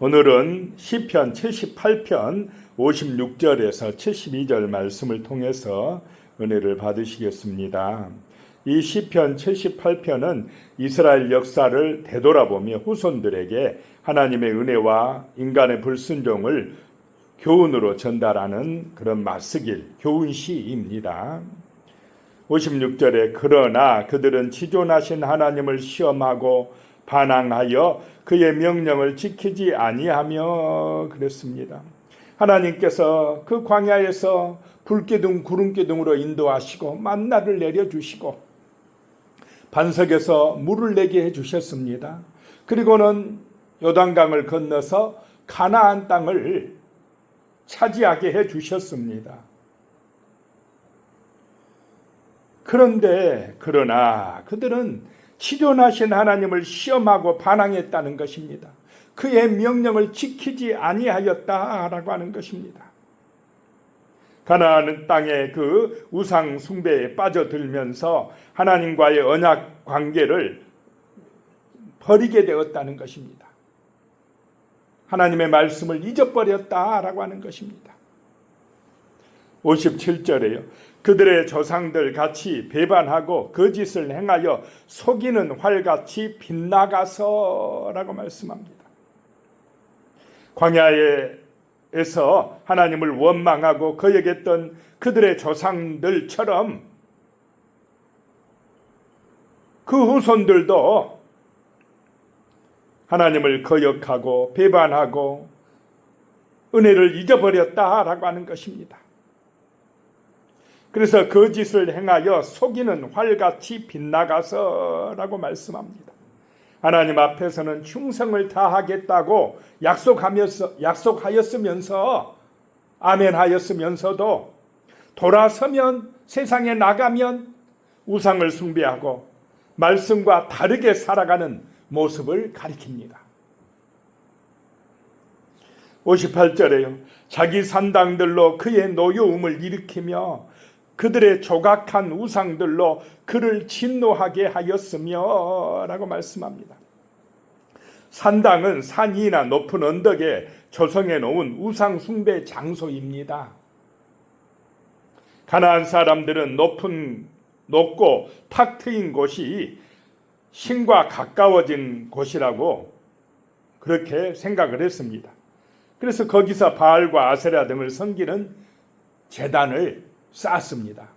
오늘은 시편 78편 56절에서 72절 말씀을 통해서 은혜를 받으시겠습니다. 이 시편 78편은 이스라엘 역사를 되돌아보며 후손들에게 하나님의 은혜와 인간의 불순종을 교훈으로 전달하는 그런 맞쓰길 교훈시입니다. 56절에 그러나 그들은 지존하신 하나님을 시험하고 반항하여 그의 명령을 지키지 아니하며 그랬습니다. 하나님께서 그 광야에서 불기둥 구름기둥으로 인도하시고 만나를 내려주시고 반석에서 물을 내게 해주셨습니다. 그리고는 요단강을 건너서 가나안 땅을 차지하게 해주셨습니다. 그러나 그들은 치존하신 하나님을 시험하고 반항했다는 것입니다. 그의 명령을 지키지 아니하였다라고 하는 것입니다. 가나안 땅의 그 우상 숭배에 빠져들면서 하나님과의 언약 관계를 버리게 되었다는 것입니다. 하나님의 말씀을 잊어버렸다라고 하는 것입니다. 57절에요. 그들의 조상들 같이 배반하고 거짓을 행하여 속이는 활같이 빗나가서라고 말씀합니다. 광야에서 하나님을 원망하고 거역했던 그들의 조상들처럼 그 후손들도 하나님을 거역하고 배반하고 은혜를 잊어버렸다라고 하는 것입니다. 그래서 거짓을 행하여 속이는 활같이 빗나가서라고 말씀합니다. 하나님 앞에서는 충성을 다하겠다고 약속하였으면서 아멘하였으면서도 돌아서면 세상에 나가면 우상을 숭배하고 말씀과 다르게 살아가는 모습을 가리킵니다. 58절에요. 자기 산당들로 그의 노여움을 일으키며 그들의 조각한 우상들로 그를 진노하게 하였으며 라고 말씀합니다. 산당은 산이나 높은 언덕에 조성해 놓은 우상 숭배 장소입니다. 가나안 사람들은 높고 탁 트인 곳이 신과 가까워진 곳이라고 그렇게 생각을 했습니다. 그래서 거기서 바알과 아세라 등을 섬기는 제단을 쌓았습니다.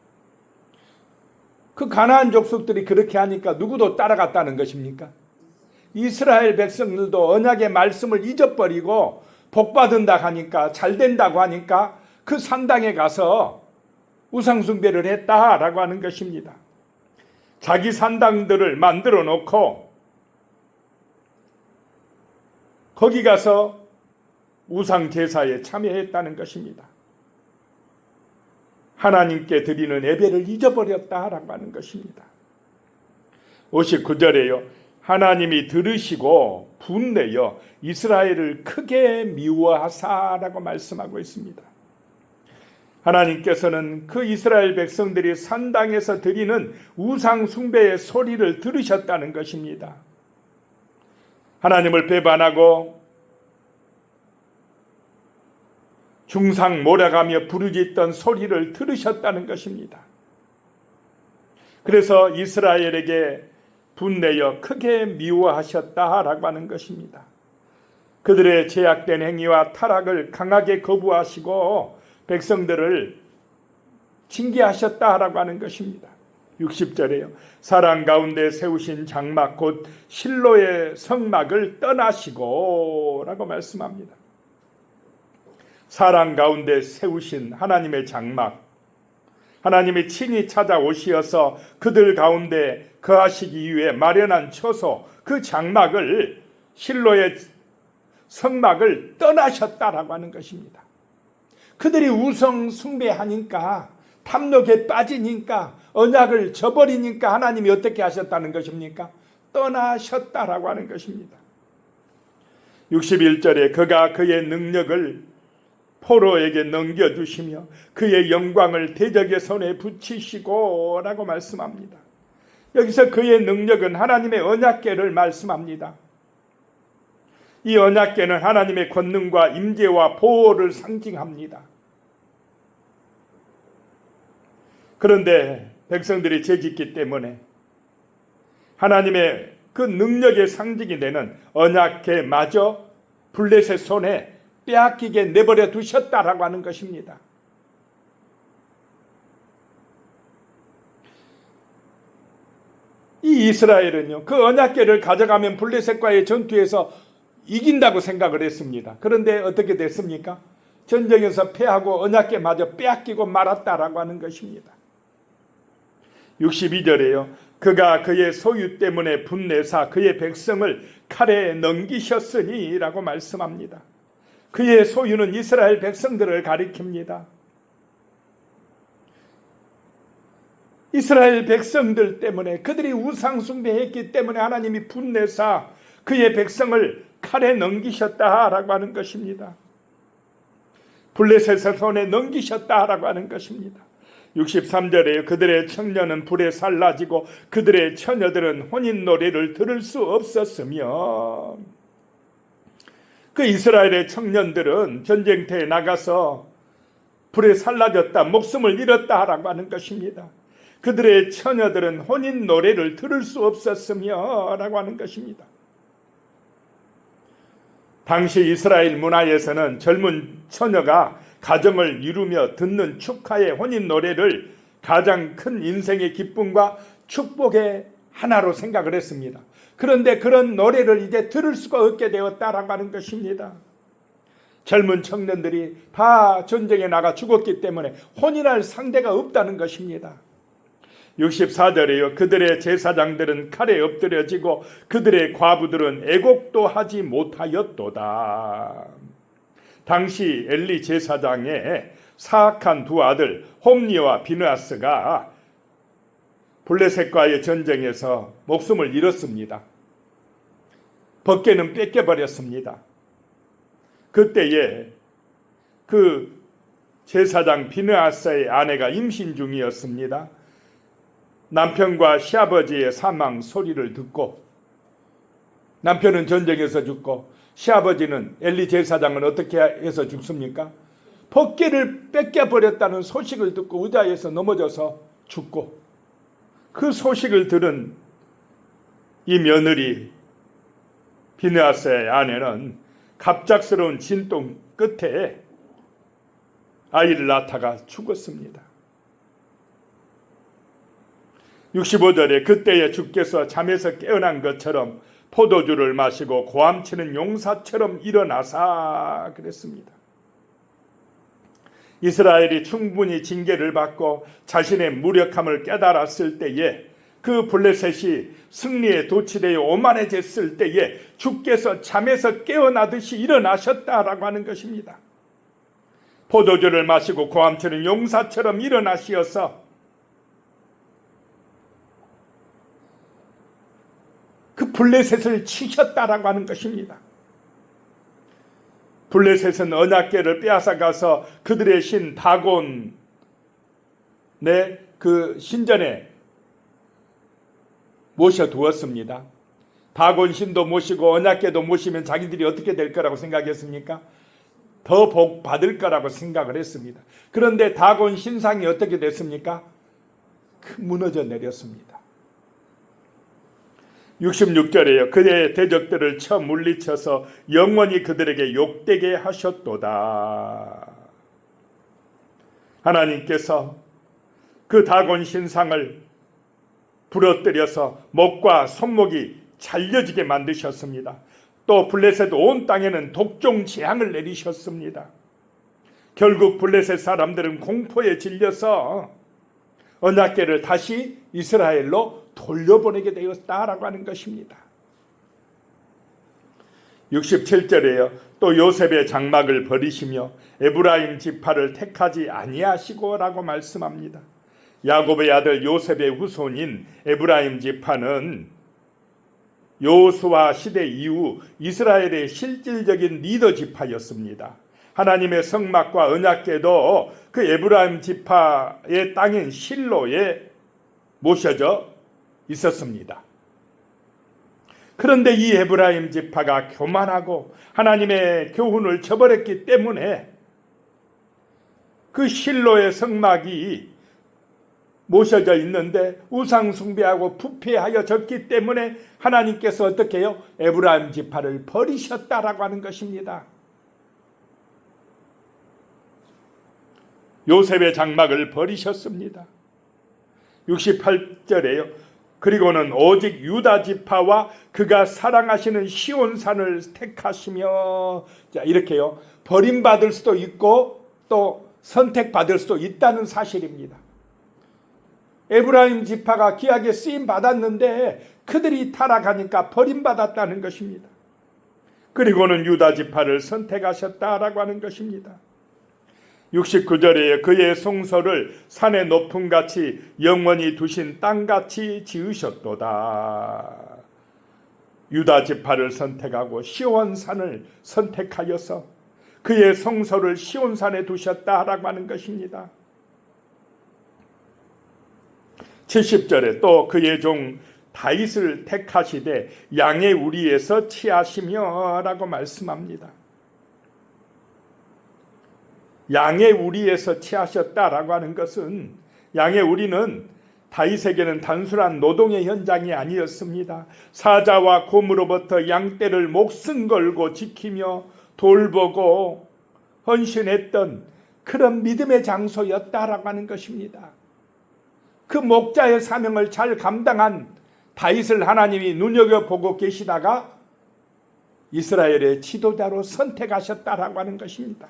그 가나안 족속들이 그렇게 하니까 누구도 따라갔다는 것입니까? 이스라엘 백성들도 언약의 말씀을 잊어버리고 복받은다 하니까 잘 된다고 하니까 그 산당에 가서 우상숭배를 했다라고 하는 것입니다. 자기 산당들을 만들어 놓고 거기 가서 우상 제사에 참여했다는 것입니다. 하나님께 드리는 예배를 잊어버렸다라고 하는 것입니다. 59절에요. 하나님이 들으시고 분내어 이스라엘을 크게 미워하사라고 말씀하고 있습니다. 하나님께서는 그 이스라엘 백성들이 산당에서 드리는 우상 숭배의 소리를 들으셨다는 것입니다. 하나님을 배반하고 중상 몰아가며 부르짖던 소리를 들으셨다는 것입니다. 그래서 이스라엘에게 분내어 크게 미워하셨다라고 하는 것입니다. 그들의 죄악된 행위와 타락을 강하게 거부하시고 백성들을 징계하셨다라고 하는 것입니다. 60절에요. 사랑 가운데 세우신 장막 곧 실로의 성막을 떠나시고 라고 말씀합니다. 사랑 가운데 세우신 하나님의 장막, 하나님이 친히 찾아오시어서 그들 가운데 거하시기 위해 마련한 처소, 그 장막을 실로의 성막을 떠나셨다라고 하는 것입니다. 그들이 우상 숭배하니까 탐욕에 빠지니까 언약을 저버리니까 하나님이 어떻게 하셨다는 것입니까? 떠나셨다라고 하는 것입니다. 61절에 그가 그의 능력을 포로에게 넘겨주시며 그의 영광을 대적의 손에 붙이시고 라고 말씀합니다. 여기서 그의 능력은 하나님의 언약궤를 말씀합니다. 이 언약궤는 하나님의 권능과 임재와 보호를 상징합니다. 그런데 백성들이 죄짓기 때문에 하나님의 그 능력의 상징이 되는 언약궤마저 블레셋 손에 빼앗기게 내버려 두셨다라고 하는 것입니다. 이 이스라엘은요, 그 언약궤를 가져가면 블레셋과의 전투에서 이긴다고 생각을 했습니다. 그런데 어떻게 됐습니까? 전쟁에서 패하고 언약궤마저 빼앗기고 말았다라고 하는 것입니다. 62절에요. 그가 그의 소유 때문에 분내사 그의 백성을 칼에 넘기셨으니 라고 말씀합니다. 그의 소유는 이스라엘 백성들을 가리킵니다. 이스라엘 백성들 때문에, 그들이 우상숭배했기 때문에 하나님이 분내사 그의 백성을 칼에 넘기셨다라고 하는 것입니다. 블레셋의 손에 넘기셨다라고 하는 것입니다. 63절에 그들의 청년은 불에 살라지고 그들의 처녀들은 혼인 노래를 들을 수 없었으며, 그 이스라엘의 청년들은 전쟁터에 나가서 불에 살라졌다, 목숨을 잃었다라고 하는 것입니다. 그들의 처녀들은 혼인 노래를 들을 수 없었으며 라고 하는 것입니다. 당시 이스라엘 문화에서는 젊은 처녀가 가정을 이루며 듣는 축하의 혼인 노래를 가장 큰 인생의 기쁨과 축복의 하나로 생각을 했습니다. 그런데 그런 노래를 이제 들을 수가 없게 되었다라고 하는 것입니다. 젊은 청년들이 다 전쟁에 나가 죽었기 때문에 혼인할 상대가 없다는 것입니다. 64절에요. 그들의 제사장들은 칼에 엎드려지고 그들의 과부들은 애곡도 하지 못하였도다. 당시 엘리 제사장의 사악한 두 아들 홈니와 비느하스가 블레셋과의 전쟁에서 목숨을 잃었습니다. 벗개는 뺏겨버렸습니다. 그때에 그 제사장 비느하스의 아내가 임신 중이었습니다. 남편과 시아버지의 사망 소리를 듣고, 남편은 전쟁에서 죽고 시아버지는, 엘리 제사장은 어떻게 해서 죽습니까? 벗개를 뺏겨버렸다는 소식을 듣고 의자에서 넘어져서 죽고, 그 소식을 들은 이 며느리 비느하스의 아내는 갑작스러운 진동 끝에 아이를 낳다가 죽었습니다. 65절에 그때에 주께서 잠에서 깨어난 것처럼 포도주를 마시고 고함치는 용사처럼 일어나사 그랬습니다. 이스라엘이 충분히 징계를 받고 자신의 무력함을 깨달았을 때에, 그 블레셋이 승리에 도취되어 오만해졌을 때에 주께서 잠에서 깨어나듯이 일어나셨다라고 하는 것입니다. 포도주를 마시고 고함치는 용사처럼 일어나시어서 그 블레셋을 치셨다라고 하는 것입니다. 블레셋은 언약궤를 빼앗아가서 그들의 신 다곤의 그 신전에 모셔두었습니다. 다곤 신도 모시고 언약궤도 모시면 자기들이 어떻게 될 거라고 생각했습니까? 더 복 받을 거라고 생각을 했습니다. 그런데 다곤 신상이 어떻게 됐습니까? 무너져 내렸습니다. 66절에요. 그의 대적들을 쳐 물리쳐서 영원히 그들에게 욕되게 하셨도다. 하나님께서 그 다곤 신상을 부러뜨려서 목과 손목이 잘려지게 만드셨습니다. 또 블레셋 온 땅에는 독종 재앙을 내리셨습니다. 결국 블레셋 사람들은 공포에 질려서 언약궤를 다시 이스라엘로 돌려보내게 되었다라고 하는 것입니다. 67절에요. 또 요셉의 장막을 버리시며 에브라임 지파를 택하지 아니하시고 라고 말씀합니다. 야곱의 아들 요셉의 후손인 에브라임 지파는 여호수아 시대 이후 이스라엘의 실질적인 리더 지파였습니다. 하나님의 성막과 언약궤도 그 에브라임 지파의 땅인 실로에 모셔져 있었습니다. 그런데 이 에브라임 지파가 교만하고 하나님의 교훈을 저버렸기 때문에 그 실로의 성막이 모셔져 있는데 우상 숭배하고 부패하여 졌기 때문에 하나님께서 어떻게 해요? 에브라임 지파를 버리셨다라고 하는 것입니다. 요셉의 장막을 버리셨습니다. 68절에요. 그리고는 오직 유다 지파와 그가 사랑하시는 시온산을 택하시며, 자, 이렇게요. 버림받을 수도 있고 또 선택받을 수도 있다는 사실입니다. 에브라임 지파가 귀하게 쓰임 받았는데 그들이 타락하니까 버림받았다는 것입니다. 그리고는 유다 지파를 선택하셨다라고 하는 것입니다. 69절에 그의 성소를 산의 높음같이 영원히 두신 땅같이 지으셨도다. 유다 지파를 선택하고 시온산을 선택하여서 그의 성소를 시온산에 두셨다라고 하는 것입니다. 70절에 또 그의 종 다윗을 택하시되 양의 우리에서 취하시며 라고 말씀합니다. 양의 우리에서 취하셨다라고 하는 것은, 양의 우리는 다윗에게는 단순한 노동의 현장이 아니었습니다. 사자와 곰으로부터 양떼를 목숨 걸고 지키며 돌보고 헌신했던 그런 믿음의 장소였다라고 하는 것입니다. 그 목자의 사명을 잘 감당한 다윗을 하나님이 눈여겨보고 계시다가 이스라엘의 지도자로 선택하셨다라고 하는 것입니다.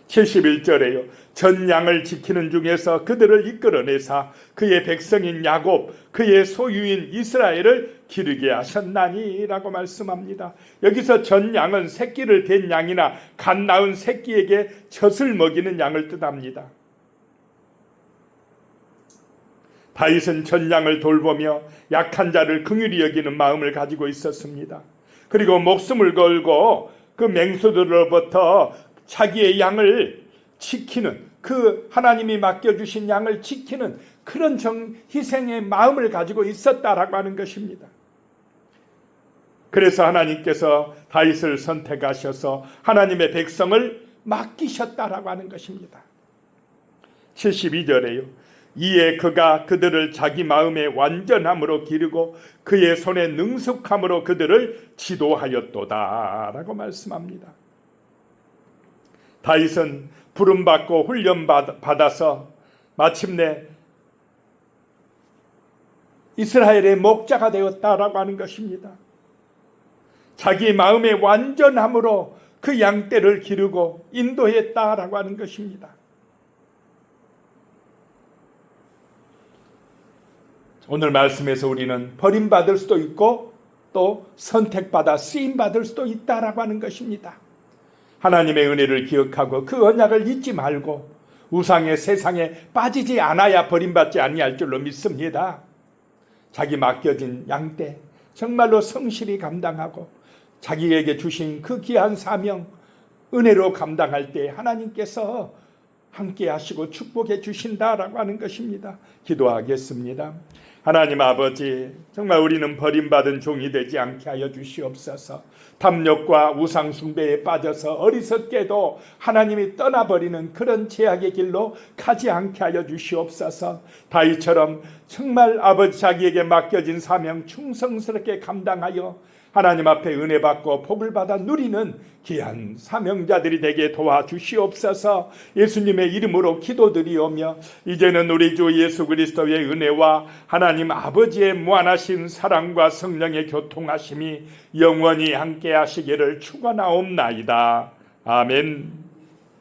71절에요. 전 양을 지키는 중에서 그들을 이끌어내사 그의 백성인 야곱, 그의 소유인 이스라엘을 기르게 하셨나니 라고 말씀합니다. 여기서 전 양은 새끼를 댄 양이나 갓 낳은 새끼에게 젖을 먹이는 양을 뜻합니다. 다윗은 전 양을 돌보며 약한 자를 긍휼히 여기는 마음을 가지고 있었습니다. 그리고 목숨을 걸고 그 맹수들로부터 자기의 양을 지키는, 그 하나님이 맡겨주신 양을 지키는 그런 희생의 마음을 가지고 있었다라고 하는 것입니다. 그래서 하나님께서 다윗을 선택하셔서 하나님의 백성을 맡기셨다라고 하는 것입니다. 72절에요. 이에 그가 그들을 자기 마음의 완전함으로 기르고 그의 손의 능숙함으로 그들을 지도하였도다 라고 말씀합니다. 다윗은 부름받고 훈련받아서 마침내 이스라엘의 목자가 되었다라고 하는 것입니다. 자기 마음의 완전함으로 그 양떼를 기르고 인도했다라고 하는 것입니다. 오늘 말씀에서 우리는 버림받을 수도 있고 또 선택받아 쓰임받을 수도 있다라고 하는 것입니다. 하나님의 은혜를 기억하고 그 언약을 잊지 말고 우상의 세상에 빠지지 않아야 버림받지 아니할 줄로 믿습니다. 자기 맡겨진 양떼 정말로 성실히 감당하고 자기에게 주신 그 귀한 사명 은혜로 감당할 때 하나님께서 함께 하시고 축복해 주신다라고 하는 것입니다. 기도하겠습니다. 하나님 아버지, 정말 우리는 버림받은 종이 되지 않게 하여 주시옵소서. 탐욕과 우상 숭배에 빠져서 어리석게도 하나님이 떠나버리는 그런 죄악의 길로 가지 않게 하여 주시옵소서. 다윗처럼 정말 아버지 자기에게 맡겨진 사명 충성스럽게 감당하여 하나님 앞에 은혜 받고 복을 받아 누리는 귀한 사명자들이 되게 도와주시옵소서. 예수님의 이름으로 기도드리오며 이제는 우리 주 예수 그리스도의 은혜와 하나님 아버지의 무한하신 사랑과 성령의 교통하심이 영원히 함께 하시기를 축원하옵나이다. 아멘.